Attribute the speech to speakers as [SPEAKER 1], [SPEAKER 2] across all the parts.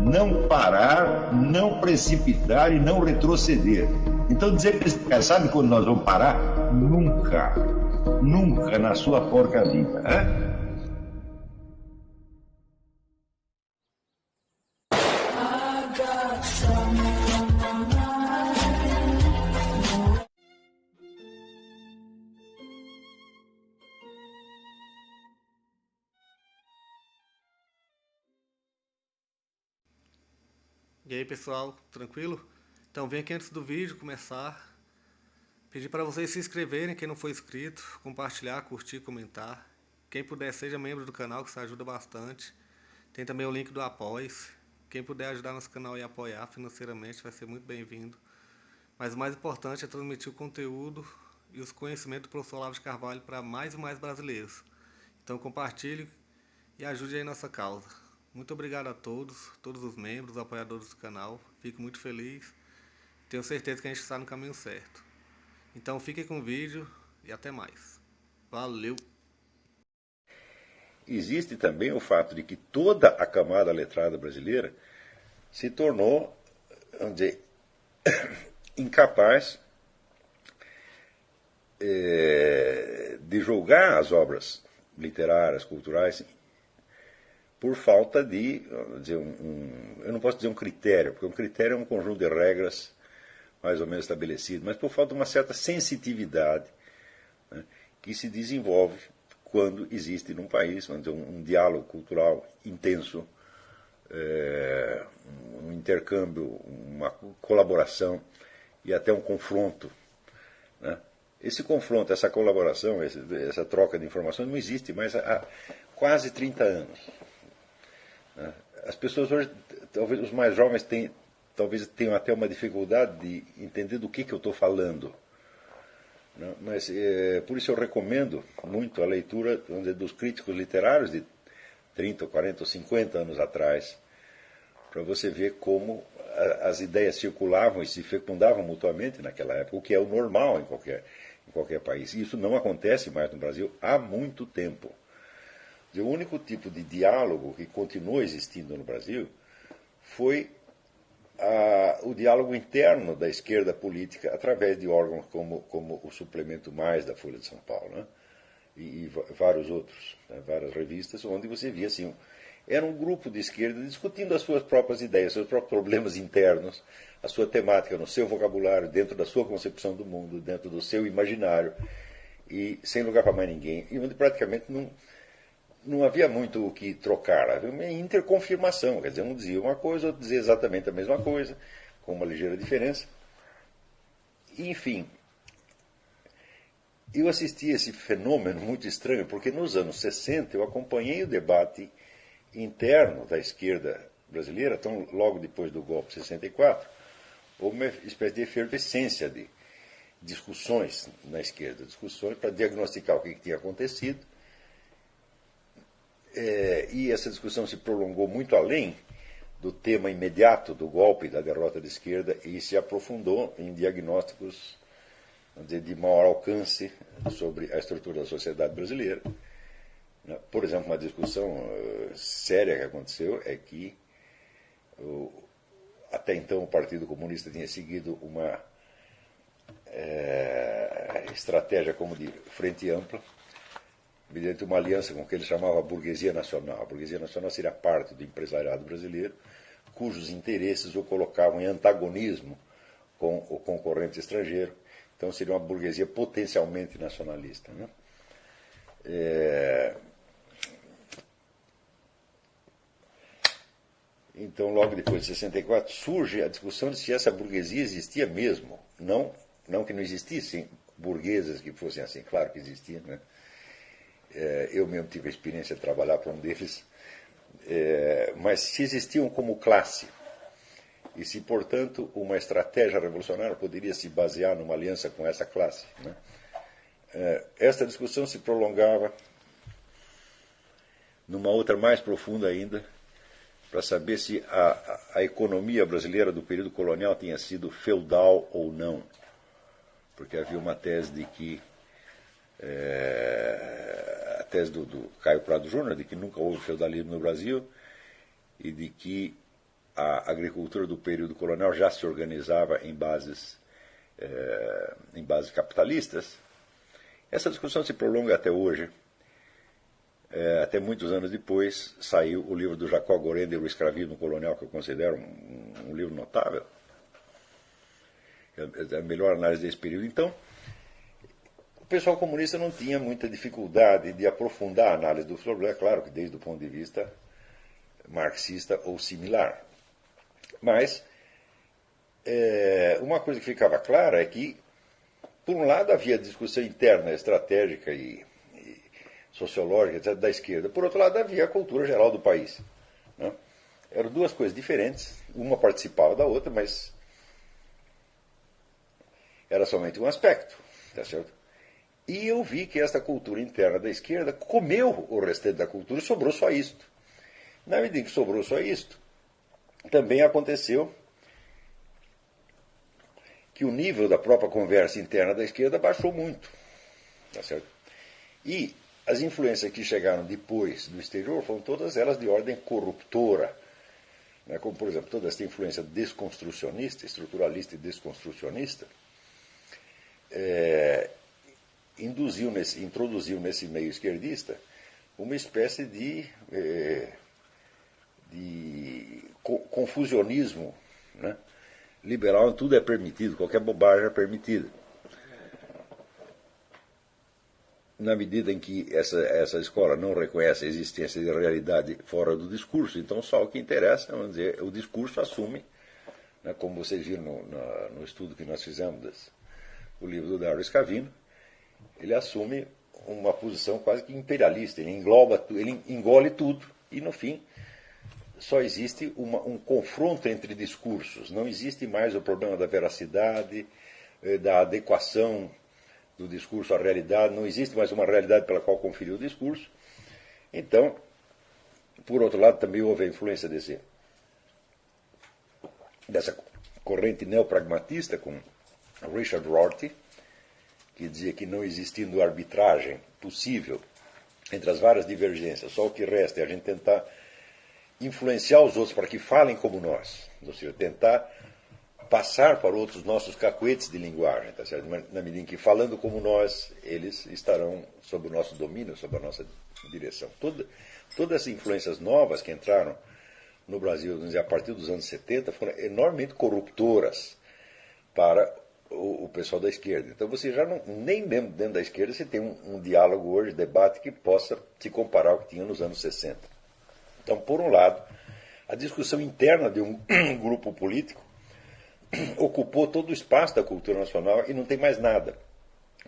[SPEAKER 1] não parar, não precipitar e não retroceder. Então dizer para esse cara, sabe quando nós vamos parar? Nunca. Nunca na sua porca vida. Né?
[SPEAKER 2] E aí pessoal, tranquilo? Então vem aqui antes do vídeo começar, pedir para vocês se inscreverem, quem não for inscrito, compartilhar, curtir, comentar. Quem puder seja membro do canal, que isso ajuda bastante. Tem também o link do Apoia-se. Quem puder ajudar nosso canal e apoiar financeiramente vai ser muito bem-vindo. Mas o mais importante é transmitir o conteúdo e os conhecimentos do professor Olavo de Carvalho para mais e mais brasileiros. Então compartilhe e ajude aí nossa causa. Muito obrigado a todos os membros, apoiadores do canal. Fico muito feliz. Tenho certeza que a gente está no caminho certo. Então fiquem com o vídeo e até mais. Valeu!
[SPEAKER 3] Existe também o fato de que toda a camada letrada brasileira se tornou, vamos dizer, incapaz de julgar as obras literárias, culturais, por falta de, dizer, eu não posso dizer um critério, porque um critério é um conjunto de regras mais ou menos estabelecido, mas por falta de uma certa sensitividade, né, que se desenvolve quando existe num país, vamos dizer, um diálogo cultural intenso, um intercâmbio, uma colaboração e até um confronto, né? Esse confronto, essa colaboração, essa troca de informações não existe mais há quase 30 anos. As pessoas hoje, talvez os mais jovens talvez tenham até uma dificuldade de entender do que eu estou falando. Mas por isso eu recomendo muito a leitura, vamos dizer, dos críticos literários de 30, 40 ou 50 anos atrás, para você ver como as ideias circulavam e se fecundavam mutuamente naquela época, o que é o normal em qualquer país. E isso não acontece mais no Brasil há muito tempo. O único tipo de diálogo que continuou existindo no Brasil foi o diálogo interno da esquerda política através de órgãos como o Suplemento Mais da Folha de São Paulo, né? e vários outros, né? Várias revistas, onde você via assim, era um grupo de esquerda discutindo as suas próprias ideias, seus próprios problemas internos, a sua temática no seu vocabulário, dentro da sua concepção do mundo, dentro do seu imaginário, e sem lugar para mais ninguém, e onde praticamente não havia muito o que trocar, havia uma interconfirmação, quer dizer, um dizia uma coisa, outro dizia exatamente a mesma coisa, com uma ligeira diferença. E, enfim, eu assisti a esse fenômeno muito estranho, porque nos anos 60 eu acompanhei o debate interno da esquerda brasileira, então logo depois do golpe de 64, houve uma espécie de efervescência de discussões na esquerda, discussões para diagnosticar o que tinha acontecido. E essa discussão se prolongou muito além do tema imediato do golpe, da derrota da esquerda, e se aprofundou em diagnósticos, vamos dizer, de maior alcance sobre a estrutura da sociedade brasileira. Por exemplo, uma discussão séria que aconteceu é que até então o Partido Comunista tinha seguido uma estratégia como de frente ampla, mediante uma aliança com o que ele chamava a burguesia nacional. A burguesia nacional seria parte do empresariado brasileiro, cujos interesses o colocavam em antagonismo com o concorrente estrangeiro. Então seria uma burguesia potencialmente nacionalista, né? Então, logo depois de 64, surge a discussão de se essa burguesia existia mesmo. Não que não existissem burgueses que fossem assim, claro que existiam, né? Eu mesmo tive a experiência de trabalhar para um deles, mas se existiam como classe, e se, portanto, uma estratégia revolucionária poderia se basear numa aliança com essa classe, né? Esta discussão se prolongava numa outra mais profunda ainda, para saber se a economia brasileira do período colonial tinha sido feudal ou não, porque havia uma tese de que a tese do Caio Prado Júnior, de que nunca houve feudalismo no Brasil e de que a agricultura do período colonial já se organizava em bases capitalistas. Essa discussão se prolonga até hoje. Até muitos anos depois saiu o livro do Jacob Gorender, O Escravismo Colonial, que eu considero um livro notável. É a melhor análise desse período. Então, o pessoal comunista não tinha muita dificuldade de aprofundar a análise do problema, é claro que desde o ponto de vista marxista ou similar. Mas uma coisa que ficava clara é que, por um lado, havia discussão interna, estratégica e sociológica, etc., da esquerda. Por outro lado, havia a cultura geral do país. Né? Eram duas coisas diferentes, uma participava da outra, mas era somente um aspecto. Tá certo? E eu vi que esta cultura interna da esquerda comeu o restante da cultura e sobrou só isto. Na medida em que sobrou só isto, também aconteceu que o nível da própria conversa interna da esquerda baixou muito. Tá certo? E as influências que chegaram depois do exterior foram todas elas de ordem corruptora. Né? Como, por exemplo, toda essa influência desconstrucionista, estruturalista e desconstrucionista, introduziu nesse meio esquerdista uma espécie de confusionismo, né? Liberal, tudo é permitido, qualquer bobagem é permitida. Na medida em que essa escola não reconhece a existência de realidade fora do discurso, então só o que interessa, vamos dizer, o discurso assume, né, como vocês viram no estudo que nós fizemos do livro do Darwin Scavino, ele assume uma posição quase que imperialista, ele engole tudo e, no fim, só existe um confronto entre discursos, não existe mais o problema da veracidade, da adequação do discurso à realidade, não existe mais uma realidade pela qual conferir o discurso. Então, por outro lado, também houve a influência dessa corrente neopragmatista com Richard Rorty, que dizia que não existindo arbitragem possível entre as várias divergências, só o que resta é a gente tentar influenciar os outros para que falem como nós, ou seja, tentar passar para outros nossos cacuetes de linguagem, tá certo? Na medida em que, falando como nós, eles estarão sob o nosso domínio, sob a nossa direção. Todas as influências novas que entraram no Brasil, vamos dizer, a partir dos anos 70, foram enormemente corruptoras para o pessoal da esquerda. Então você já nem mesmo dentro da esquerda você tem um diálogo hoje, debate que possa se comparar ao que tinha nos anos 60. Então, por um lado, a discussão interna de um grupo político ocupou todo o espaço da cultura nacional e não tem mais nada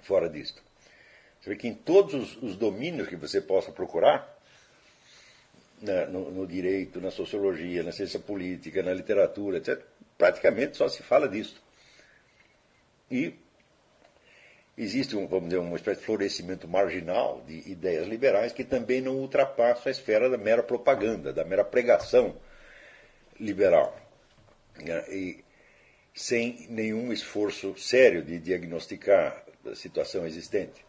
[SPEAKER 3] fora disto. Você vê que em todos os domínios que você possa procurar, né, no direito, na sociologia, na ciência política, na literatura, etc., praticamente só se fala disso. E existe, vamos dizer, uma espécie de florescimento marginal de ideias liberais que também não ultrapassa a esfera da mera propaganda, da mera pregação liberal. E sem nenhum esforço sério de diagnosticar a situação existente.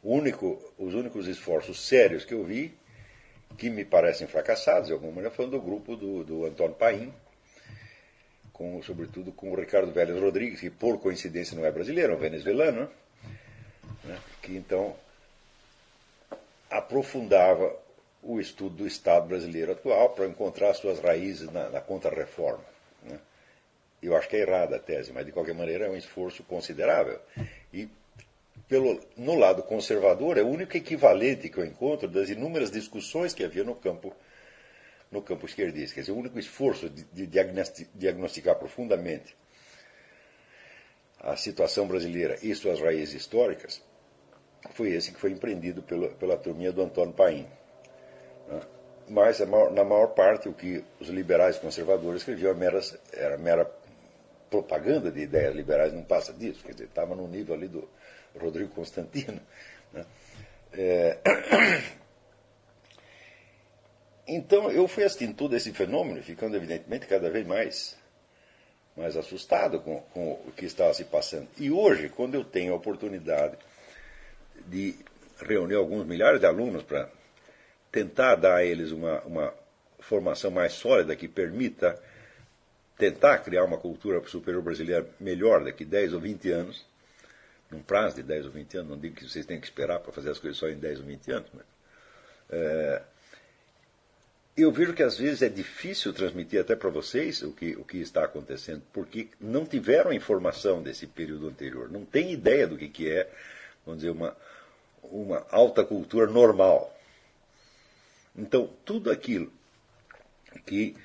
[SPEAKER 3] Os únicos esforços sérios que eu vi, que me parecem fracassados, de alguma maneira, foram do grupo do Antônio Paim, sobretudo com o Ricardo Vélez Rodrigues, que por coincidência não é brasileiro, é um venezuelano, né, que então aprofundava o estudo do Estado brasileiro atual para encontrar suas raízes na Contra-Reforma. Né. Eu acho que é errada a tese, mas de qualquer maneira é um esforço considerável. E no lado conservador é o único equivalente que eu encontro das inúmeras discussões que havia no campo esquerdista. Quer dizer, o único esforço de diagnosticar profundamente a situação brasileira e suas raízes históricas foi esse que foi empreendido pela turminha do Antônio Paim. Mas, na maior parte, o que os liberais conservadores escreviam era mera propaganda de ideias liberais, não passa disso. Quer dizer, estava no nível ali do Rodrigo Constantino. Né? Então, eu fui assistindo todo esse fenômeno, ficando, evidentemente, cada vez mais assustado com o que estava se passando. E hoje, quando eu tenho a oportunidade de reunir alguns milhares de alunos para tentar dar a eles uma formação mais sólida que permita tentar criar uma cultura superior brasileira melhor daqui 10 ou 20 anos, num prazo de 10 ou 20 anos, não digo que vocês têm que esperar para fazer as coisas só em 10 ou 20 anos, mas eu vejo que às vezes é difícil transmitir até para vocês o que está acontecendo, porque não tiveram informação desse período anterior, não têm ideia do que é, vamos dizer, uma alta cultura normal. Então, tudo aquilo que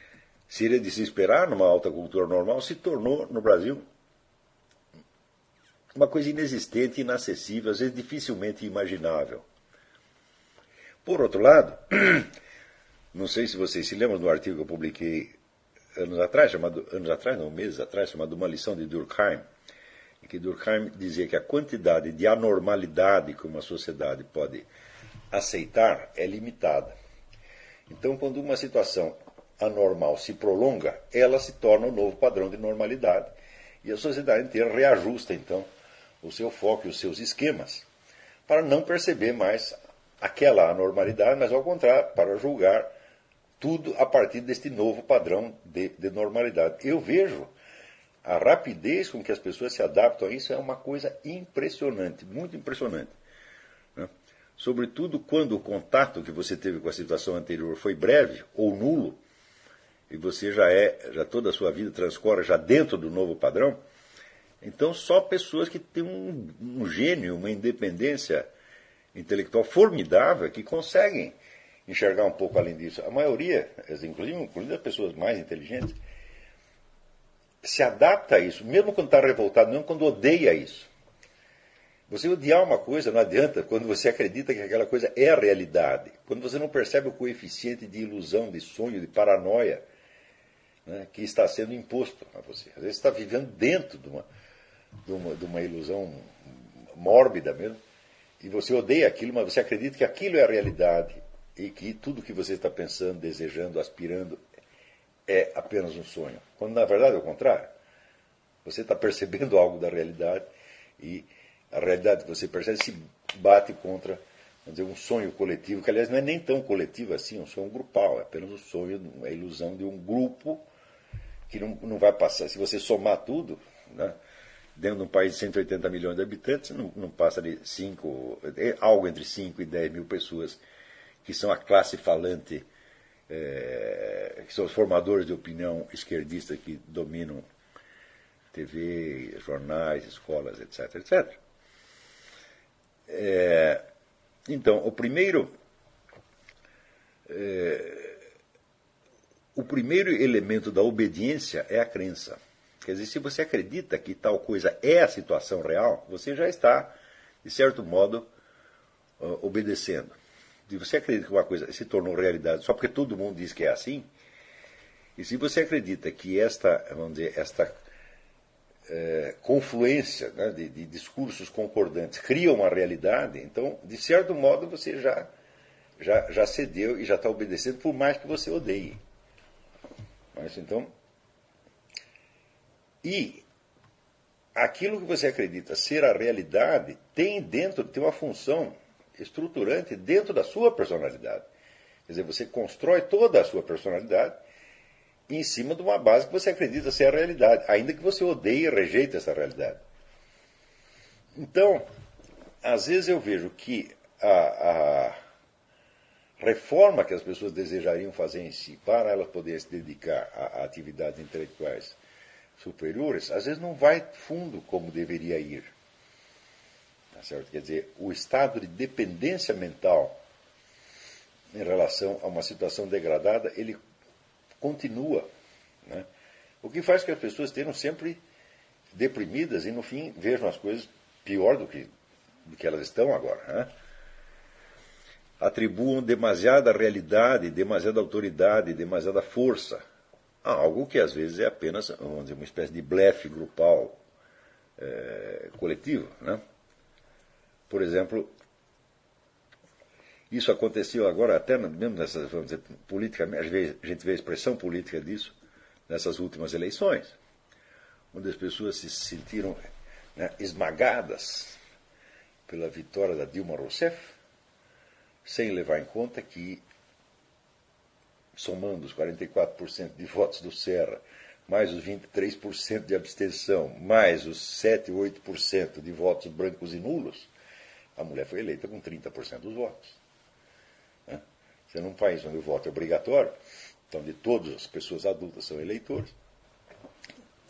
[SPEAKER 3] seria de se esperar numa alta cultura normal se tornou, no Brasil, uma coisa inexistente, inacessível, às vezes dificilmente imaginável. Por outro lado, não sei se vocês se lembram do artigo que eu publiquei meses atrás, chamado Uma Lição de Durkheim, em que Durkheim dizia que a quantidade de anormalidade que uma sociedade pode aceitar é limitada. Então, quando uma situação anormal se prolonga, ela se torna um novo padrão de normalidade. E a sociedade inteira reajusta, então, o seu foco e os seus esquemas para não perceber mais aquela anormalidade, mas, ao contrário, para julgar tudo a partir deste novo padrão de normalidade. Eu vejo a rapidez com que as pessoas se adaptam a isso é uma coisa impressionante, muito impressionante. Né? Sobretudo quando o contato que você teve com a situação anterior foi breve ou nulo, e você já toda a sua vida transcorre já dentro do novo padrão, então só pessoas que têm um gênio, uma independência intelectual formidável, que conseguem enxergar um pouco além disso. A maioria, inclusive as pessoas mais inteligentes, se adapta a isso, mesmo quando está revoltado, mesmo quando odeia isso. Você odiar uma coisa não adianta quando você acredita que aquela coisa é a realidade. Quando você não percebe o coeficiente de ilusão, de sonho, de paranoia, né, que está sendo imposto a você. Às vezes você está vivendo dentro de uma ilusão mórbida mesmo, e você odeia aquilo, mas você acredita que aquilo é a realidade e que tudo que você está pensando, desejando, aspirando é apenas um sonho. Quando na verdade é o contrário. Você está percebendo algo da realidade e a realidade que você percebe se bate contra, vamos dizer, um sonho coletivo, que aliás não é nem tão coletivo assim, é um sonho grupal, é apenas um sonho, a ilusão de um grupo que não vai passar. Se você somar tudo, né, dentro de um país de 180 milhões de habitantes, não passa de algo entre 5 e 10 mil pessoas que são a classe falante, que são os formadores de opinião esquerdista que dominam TV, jornais, escolas, etc, etc. Então, o primeiro elemento da obediência é a crença. Quer dizer, se você acredita que tal coisa é a situação real, você já está, de certo modo, obedecendo. Se você acredita que uma coisa se tornou realidade só porque todo mundo diz que é assim, e se você acredita que esta confluência, né, de discursos concordantes cria uma realidade, então, de certo modo, você já cedeu e já está obedecendo, por mais que você odeie. Mas, então, e aquilo que você acredita ser a realidade tem uma função estruturante dentro da sua personalidade. Quer dizer, você constrói toda a sua personalidade em cima de uma base que você acredita ser a realidade, ainda que você odeie e rejeite essa realidade. Então, às vezes eu vejo que a reforma que as pessoas desejariam fazer em si, para elas poderem se dedicar a atividades intelectuais superiores, às vezes não vai fundo como deveria ir. Tá certo? Quer dizer, o estado de dependência mental em relação a uma situação degradada, ele continua. Né? O que faz que as pessoas estejam sempre deprimidas e, no fim, vejam as coisas pior do que elas estão agora. Né? Atribuam demasiada realidade, demasiada autoridade, demasiada força a algo que às vezes é apenas, vamos dizer, uma espécie de blefe grupal coletivo. Né? Por exemplo, isso aconteceu agora, até mesmo nessas, vamos dizer, politicamente, a gente vê a expressão política disso nessas últimas eleições, onde as pessoas se sentiram, né, esmagadas pela vitória da Dilma Rousseff, sem levar em conta que somando os 44% de votos do Serra, mais os 23% de abstenção, mais os 7, 8% de votos brancos e nulos, a mulher foi eleita com 30% dos votos. Se num país onde o voto é obrigatório, então de todas as pessoas adultas são eleitores,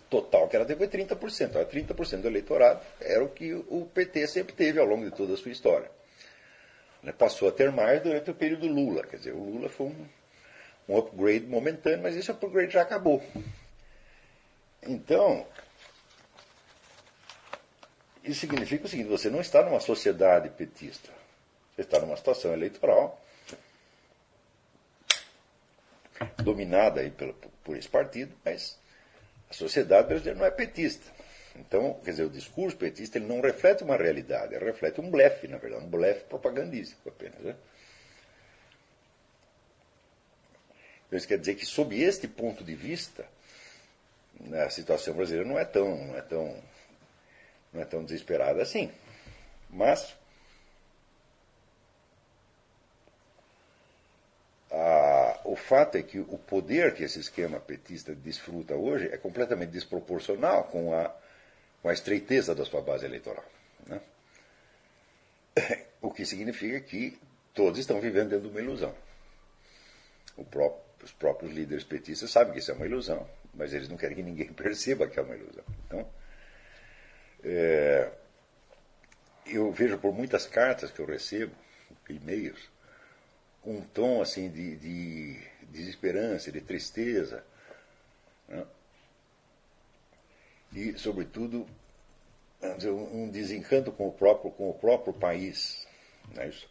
[SPEAKER 3] total que ela teve foi 30%. 30% do eleitorado era o que o PT sempre teve ao longo de toda a sua história. Passou a ter mais durante o período Lula. Quer dizer, o Lula foi um upgrade momentâneo, mas esse upgrade já acabou. Então, isso significa o seguinte: você não está numa sociedade petista. Você está numa situação eleitoral dominada aí por esse partido, mas a sociedade brasileira não é petista. Então, quer dizer, o discurso petista ele não reflete uma realidade, ele reflete um blefe, na verdade, um blefe propagandístico apenas. Né? Então, isso quer dizer que, sob este ponto de vista, a situação brasileira não é tão desesperada assim. Mas o fato é que o poder que esse esquema petista desfruta hoje é completamente desproporcional com a estreiteza da sua base eleitoral. Né? O que significa que todos estão vivendo dentro de uma ilusão. Os próprios líderes petistas sabem que isso é uma ilusão, mas eles não querem que ninguém perceba que é uma ilusão. Então, eu vejo por muitas cartas que eu recebo, e-mails, um tom assim de desesperança, de tristeza, né? E, sobretudo, um desencanto com o próprio país. Não é isso?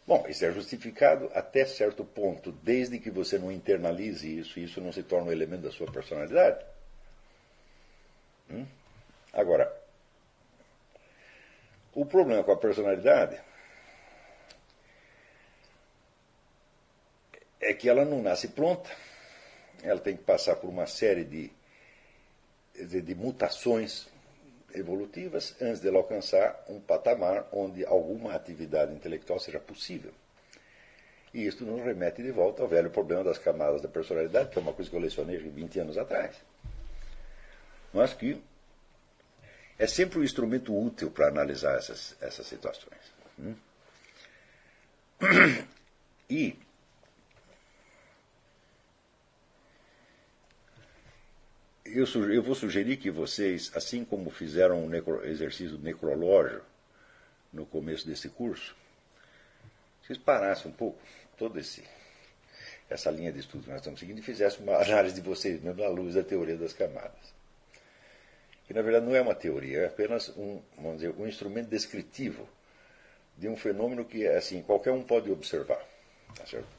[SPEAKER 3] Bom, isso é justificado até certo ponto, desde que você não internalize isso e isso não se torna um elemento da sua personalidade. Agora, o problema com a personalidade é que ela não nasce pronta, ela tem que passar por uma série de mutações evolutivas antes de ela alcançar um patamar onde alguma atividade intelectual seja possível. E isso nos remete de volta ao velho problema das camadas da personalidade, que é uma coisa que eu lecionei 20 anos atrás. Mas que é sempre um instrumento útil para analisar essas situações. E eu vou sugerir que vocês, assim como fizeram um exercício necrológio no começo desse curso, vocês parassem um pouco toda essa linha de estudo que nós estamos seguindo e fizessem uma análise de vocês mesmos à luz da teoria das camadas. Que na verdade não é uma teoria, é apenas vamos dizer, um instrumento descritivo de um fenômeno que assim, qualquer um pode observar. Tá certo?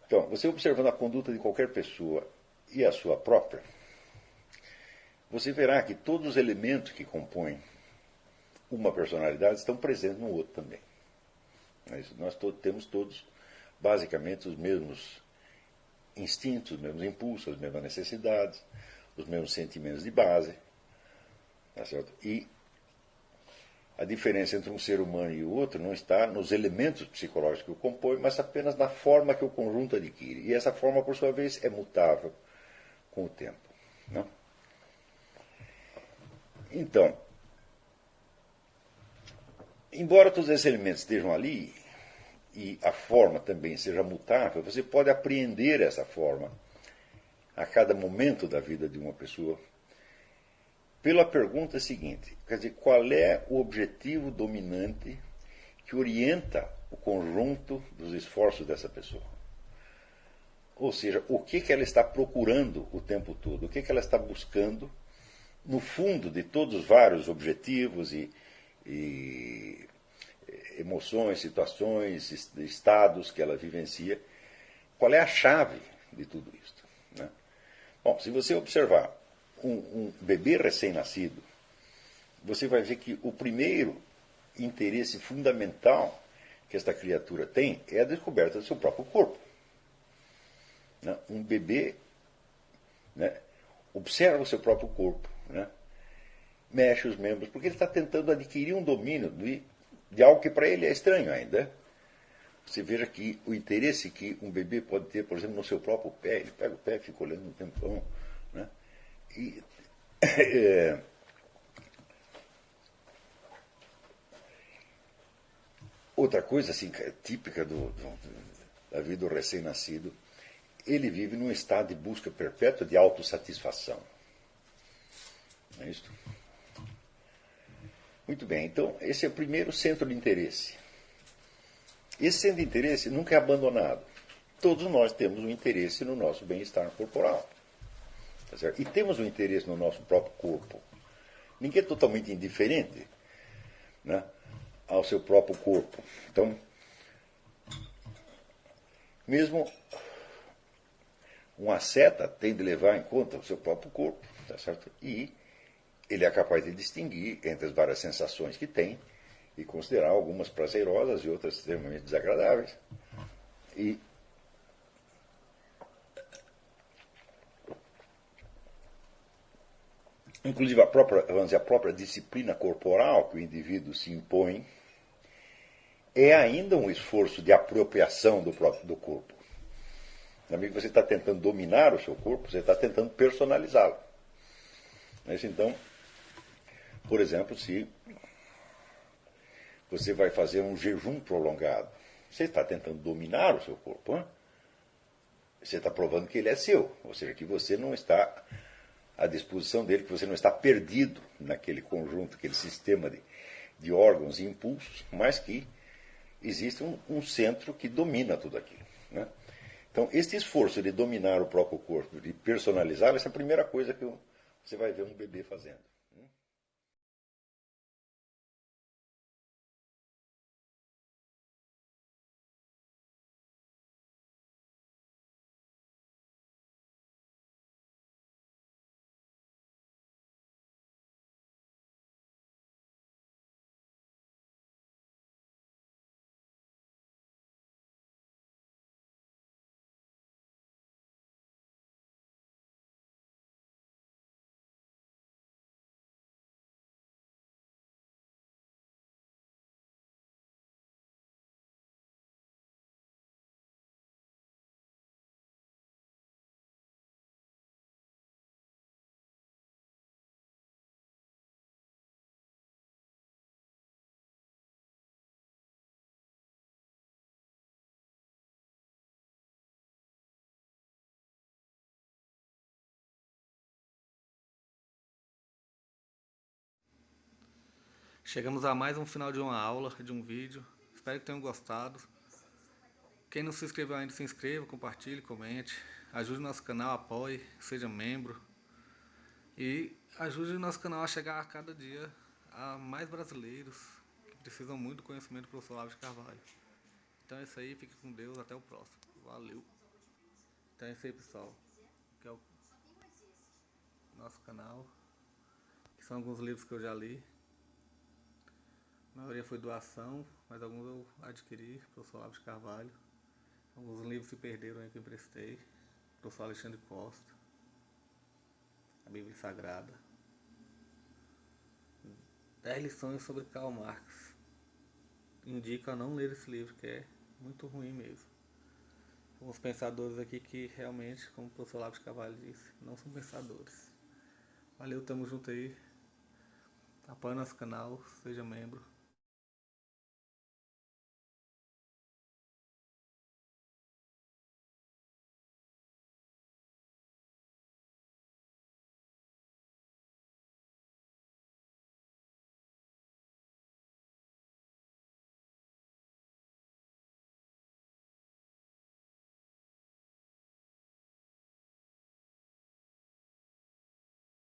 [SPEAKER 3] Então, você observando a conduta de qualquer pessoa e a sua própria, você verá que todos os elementos que compõem uma personalidade estão presentes no outro também. Nós temos todos, basicamente, os mesmos instintos, os mesmos impulsos, as mesmas necessidades, os mesmos sentimentos de base. Tá certo? E a diferença entre um ser humano e o outro não está nos elementos psicológicos que o compõem, mas apenas na forma que o conjunto adquire. E essa forma, por sua vez, é mutável com o tempo. Não? Então, embora todos esses elementos estejam ali, e a forma também seja mutável, você pode apreender essa forma a cada momento da vida de uma pessoa pela pergunta seguinte, quer dizer, qual é o objetivo dominante que orienta o conjunto dos esforços dessa pessoa? Ou seja, o que ela está procurando o tempo todo, o que ela está buscando no fundo de todos os vários objetivos e emoções, situações, estados que ela vivencia, qual é a chave de tudo isso? Né? Bom, se você observar um bebê recém-nascido, você vai ver que o primeiro interesse fundamental que esta criatura tem é a descoberta do seu próprio corpo. Né? Um bebê, né, observa o seu próprio corpo, né, mexe os membros, porque ele está tentando adquirir um domínio de algo que para ele é estranho ainda. você veja que o interesse que um bebê pode ter, por exemplo, no seu próprio pé, ele pega o pé e fica olhando um tempão, né? E, outra coisa assim, típica da vida do recém-nascido, ele vive num estado de busca perpétua de autossatisfação. Não é isso? Muito bem, então esse é o primeiro centro de interesse. Esse centro de interesse nunca é abandonado. Todos nós temos um interesse no nosso bem-estar corporal. Tá certo? E temos um interesse no nosso próprio corpo. Ninguém é totalmente indiferente, né, ao seu próprio corpo. Então, mesmo um asceta tem de levar em conta o seu próprio corpo, tá certo? E ele é capaz de distinguir entre as várias sensações que tem e considerar algumas prazerosas e outras extremamente desagradáveis. E inclusive a própria disciplina corporal que o indivíduo se impõe é ainda um esforço de apropriação do corpo. Na medida que você está tentando dominar o seu corpo, você está tentando personalizá-lo. Mas então, por exemplo, se você vai fazer um jejum prolongado, você está tentando dominar o seu corpo, hein? Você está provando que ele é seu, ou seja, que você não está à disposição dele, que você não está perdido naquele conjunto, aquele sistema de órgãos e impulsos, mas que existe um centro que domina tudo aquilo, né? Então, este esforço de dominar o próprio corpo, de personalizá-lo, essa é a primeira coisa que você vai ver um bebê fazendo.
[SPEAKER 2] Chegamos a mais um final de uma aula, de um vídeo. Espero que tenham gostado. Quem não se inscreveu ainda, se inscreva, compartilhe, comente. Ajude o nosso canal, apoie, seja membro. E ajude o nosso canal a chegar a cada dia a mais brasileiros que precisam muito do conhecimento do professor Olavo de Carvalho. Então é isso aí, fique com Deus, até o próximo. Valeu! Então é isso aí, pessoal. Que é o nosso canal. Que são alguns livros que eu já li. A maioria foi doação, mas alguns eu adquiri, professor Olavo de Carvalho. Alguns livros se perderam aí que eu emprestei, professor Alexandre Costa, a Bíblia Sagrada. 10 lições sobre Karl Marx. Indico a não ler esse livro, que é muito ruim mesmo. Alguns pensadores aqui que realmente, como o professor Olavo de Carvalho disse, não são pensadores. Valeu, tamo junto aí. Apoie nosso canal, seja membro.